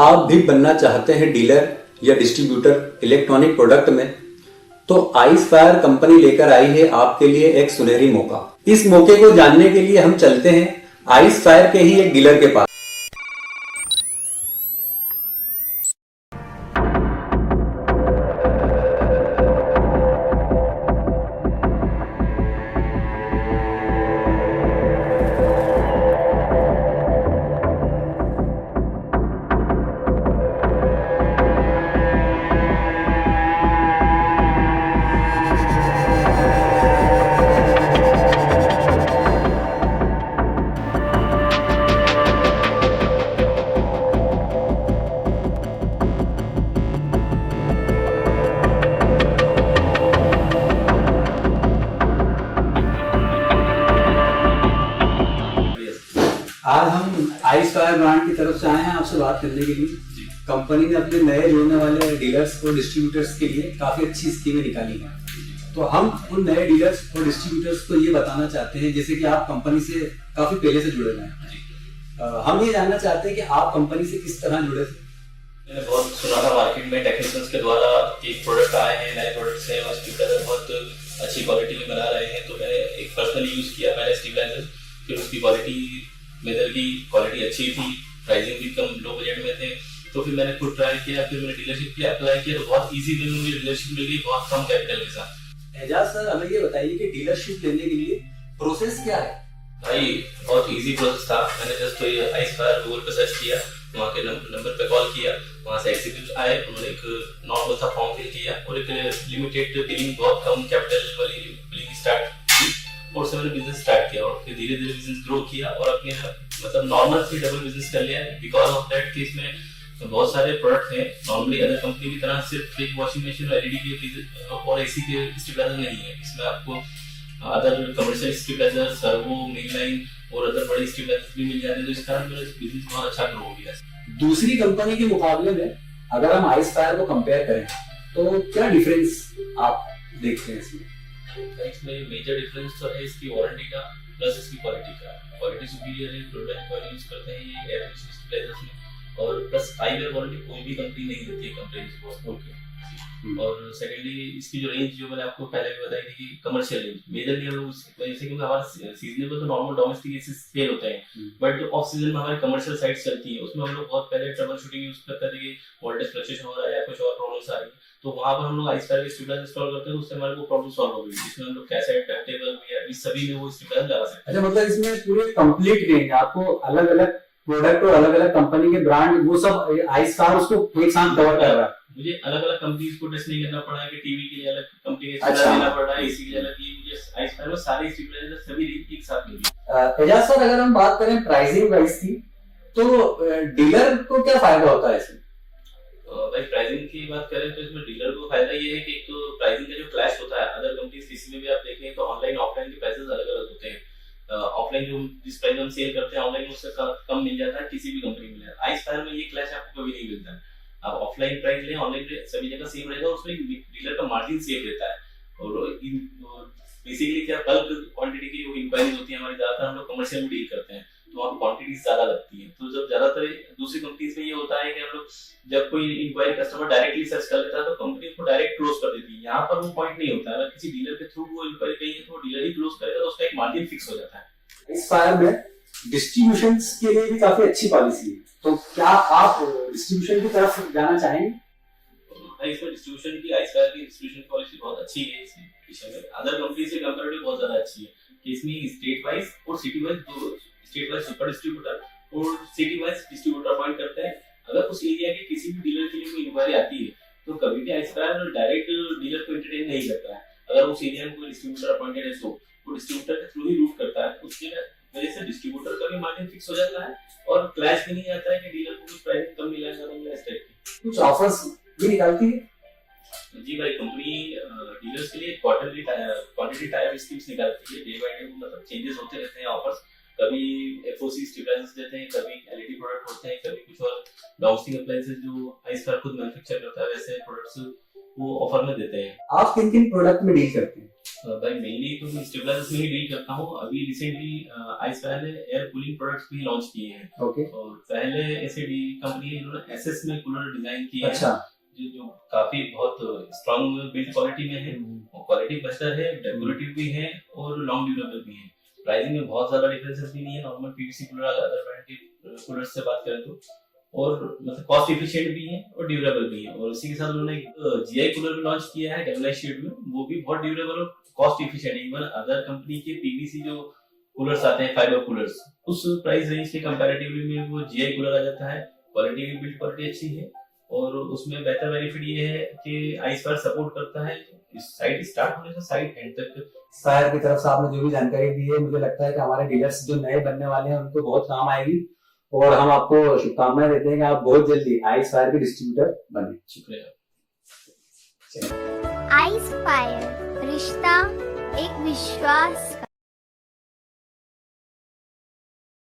आप भी बनना चाहते हैं डीलर या डिस्ट्रीब्यूटर इलेक्ट्रॉनिक प्रोडक्ट में, तो आइस फायर कंपनी लेकर आई है आपके लिए एक सुनहरी मौका। इस मौके को जानने के लिए हम चलते हैं आइस फायर के ही एक डीलर के पास। आज हम आइस फायर ब्रांड की तरफ से आए हैं आपसे बात करने के लिए। कंपनी ने अपने नए जोड़ने वाले डीलर्स और डिस्ट्रीब्यूटर्स के लिए काफी अच्छी स्कीमें निकाली हैं। तो हम उन नए डीलर्स और डिस्ट्रीब्यूटर्स को ये बताना चाहते हैं, जैसे कि आप कंपनी से काफी पहले से जुड़े हुए हैं, हम ये जानना चाहते हैं कि आप कंपनी से किस तरह जुड़े थे। मैंने बहुत सुना था मार्केट में टेक्नीशियंस के द्वारा एक प्रोडक्ट आए हैं, नए प्रोडक्ट्स हैं और स्टेबलाइजर बहुत अच्छी क्वालिटी में बना रहे हैं। तो मैंने एक पर्सनली यूज किया पहले स्टेबलाइजर, फिर उसकी क्वालिटी मेजर की क्वालिटी अच्छी थी, प्राइसिंग भी कम लो बजट में थे। तो फिर मैंने खुद ट्राई किया, फिर मैंने डीलरशिप की अप्लाई किया, तो बहुत इजी वे में मुझे डीलरशिप मिल गई बहुत कम कैपिटल के साथ। एजाज सर, हमें ये बताइए कि डीलरशिप लेने के लिए प्रोसेस क्या है। भाई बहुत इजी प्रोसेस था। मैंने जस्ट आइस फायर गूगल पे सर्च किया, वहाँ के नंबर पे कॉल किया, वहाँ से एग्जीक्यूटिव आए, उन्होंने एक नॉर्मल सा फॉर्म फिल किया और एक लिमिटेड डीलिंग बहुत कम कैपिटल वाली डीलिंग स्टार्ट की और उससे मैंने बिजनेस स्टार्ट किया और फिर धीरे धीरे बिजनेस ग्रो किया और अपने मतलब नॉर्मल से डबल बिजनेस कर लिया। बिकॉज ऑफ दैट कि इसमें बहुत सारे प्रोडक्ट हैं, नॉर्मली अदर कंपनी की तरह सिर्फ फ्रिज, वॉशिंग मशीन, एलईडी के और एसी के स्टेबलाइजर नहीं है। इसमें आपको other commercial stabiliser, servo, mainline और अदर बड़े स्टेबलाइजर भी मिल जाते हैं। तो इस कारण मेरा बिजनेस बहुत अच्छा ग्रो हो गया। दूसरी कंपनी के मुकाबले में अगर हम आइस फायर को कंपेयर करें तो क्या डिफरेंस आप देखते हैं इसमें? इसमें मेजर डिफरेंस तो है इसकी वारंटी का प्लस इसकी क्वालिटी का। क्वालिटी सुपीरियर है, प्रोडक्ट क्वालिटी यूज करते हैं ये एयर कंडीशनर स्टेबलाइजर्स में और प्लस 5 ईयर वारंटी कोई भी कंपनी नहीं देती है कंपनी को। ओके। और सेकेंडली इसकी जो रेंज जो मैंने आपको पहले भी बताई थी कि कमर्शियल रेंज मेजरली हम लोग जैसे क्योंकि हमारा सीजनेबल तो नॉर्मल डोमेस्टिक एसी सेल होते हैं, बट जो ऑफ सीजन में हमारी कमर्शियल साइट्स चलती है उसमें हम लोग बहुत पहले ट्रबल शूटिंग यूज करते थे कि वोल्टेज फ्लक्चुएशन हो रहा है या कुछ और प्रॉब्लम्स आ रही है, तो वहां पर हम लोग आइस फायर के स्टेबलाइजर इंस्टॉल करते हैं, उससे हमारे को प्रॉब्लम सॉल्व हो गई। इसमें हम लोग कैसेट, टर्नटेबल या इस सभी में वो स्टेबलाइजर लगा सकते हैं। अच्छा, मतलब इसमें पूरे कंप्लीट रेंज आपको अलग अलग प्रोडक्ट और अलग अलग कंपनी के ब्रांड वो सब आइस फायर उसको एक साथ कवर कर रहा है। मुझे अलग अलग कंपनीज को टेस्ट नहीं करना पड़ा है कि टीवी के लिए अलग कंपनी के स्टेबलाइजर लेना पड़ा है, एसी के लिए अलग। ये मुझे आइस फायर में सारे स्टेबलाइजर सभी एक साथ मिल गए। एजाज सर, अगर हम बात करें प्राइसिंग वाइज की तो डीलर को क्या फायदा होता है इसमें? भाई प्राइसिंग की बात करें तो इसमें डीलर को फायदा ये है कि एक तो प्राइसिंग का जो क्लैश होता है अदर कंपनीज किसी में भी आप देखें तो ऑनलाइन ऑफलाइन के प्राइसेस अलग अलग होते हैं। ऑफलाइन जो जिस प्राइस हम सेल करते हैं ऑनलाइन उससे कम मिल जाता है किसी भी कंपनी में। आइस फायर में ये क्लैश आपको कभी नहीं मिलता है। आप ऑफलाइन प्राइस लें, ऑनलाइन सभी जगह सेम रहेगा, उसमें डीलर का मार्जिन सेफ रहता है। और बेसिकली क्या बल्क क्वांटिटी की जो इंक्वायरीज होती है हमारी, ज्यादातर हम लोग कमर्शियल में डील करते हैं तो वहाँ क्वांटिटी ज्यादा लगती है। तो जब ज्यादातर दूसरी कंपनीज में ये होता है कि हम लोग जब कोई इंक्वायरी कस्टमर डायरेक्टली सर्च कर लेता है तो कंपनी उसको डायरेक्ट क्लोज कर देती है। यहाँ पर वो पॉइंट नहीं होता है, अगर किसी डीलर के थ्रू वो इंक्वायरी गई है तो डीलर ही क्लोज करेगा तो उसका एक मार्जिन फिक्स हो जाता है। इस फायर में डिस्ट्रीब्यूशन के लिए भी काफी अच्छी पॉलिसी है, तो क्या आप डिस्ट्रीब्यूशन की तरफ जाना चाहेंगे? इसमें डिस्ट्रीब्यूशन की आइस फायर की डिस्ट्रीब्यूशन पॉलिसी बहुत अच्छी है। इस विषय में अदर कंपनी से कंपैरेटिवली बहुत ज्यादा अच्छी है कि इसमें स्टेट वाइज और सिटी वाइज दो स्टेट वाइज सुपर डिस्ट्रीब्यूटर और सिटी वाइज डिस्ट्रीब्यूटर अपॉइंट करते हैं। अगर उस एरिया के किसी भी डीलर के लिए कोई इंक्वायरी आती है तो कभी भी आइस फायर डायरेक्ट डीलर को एंटरटेन नहीं करता है। अगर उस एरिया में कोई डिस्ट्रीब्यूटर अपॉइंटेड है तो वो डिस्ट्रीब्यूटर के थ्रू ही रूट करता है। उसके वजह से डिस्ट्रीब्यूटर का भी मार्जिन फिक्स हो जाता है और क्लैश भी नहीं आता है कि डीलर को कुछ प्राइस कम मिला है, ज्यादा मिला है। इस टाइप की कुछ ऑफर्स भी निकालती है जी भाई कंपनी डीलर्स के लिए क्वार्टरली क्वांटिटी टाइप स्कीम्स निकालती है। डे बाय डे मतलब चेंजेस होते रहते हैं ऑफर्स। कभी एफओसी स्टेबलाइजर्स देते हैं, कभी एलईडी प्रोडक्ट होते हैं, कभी कुछ और डाउनस्ट्रीम अप्लायंसेस जो आइस फायर खुद मैन्युफैक्चर करता है वैसे प्रोडक्ट्स वो ऑफर में देते हैं। आप किन किन प्रोडक्ट में डील करते हैं? भाई मेनली तो मैं स्टेबलाइजर्स में ही डील करता हूँ। अभी रिसेंटली आइसफायर ने एयर कूलिंग प्रोडक्ट्स भी लॉन्च किए हैं। ओके। और पहले एसएडी कंपनी है जिन्होंने एसएस में कूलर डिजाइन किए अच्छा। हैं जो काफी बहुत स्ट्रॉन्ग बिल्ड क्वालिटी में है, क्वालिटी बेहतर है, डेकोरेटिव भी है और लॉन्ग ड्यूरेबल भी है। प्राइसिंग में बहुत ज्यादा डिफरेंसेस भी नहीं है normal PVC cooler other brand के कूलर से बात करें तो, और मतलब कॉस्ट एफिशिएंट भी है और ड्यूरेबल भी है। और इसी के साथ उन्होंने जीआई कूलर भी लॉन्च किया है गैल्वेनाइज्ड शेड में, वो भी बहुत ड्यूरेबल और कॉस्ट एफिशिएंट है। इवन अदर कंपनी के पीवीसी जो कूलर्स आते हैं फाइबर कूलर्स, उस प्राइस रेंज के कंपैरेटिवली में वो जीआई कूलर आ जाता है। क्वालिटी भी बिल्ड क्वालिटी अच्छी है और उसमें बेहतर बेनिफिट ये है कि आइसफायर सपोर्ट करता है इस साइट स्टार्ट होने से साइट एंड तक। आइसफायर की तरफ से आपने जो भी जानकारी दी है, मुझे लगता है कि हमारे डीलर्स जो नए बनने वाले हैं उनको बहुत काम आएगी और हम आपको शुभकामनाएं देते हैं कि आप बहुत जल्दी आइसफायर के डिस्ट्रीब्यूटर बने। शुक्रिया। आइसफायर, रिश्ता एक विश्वास का।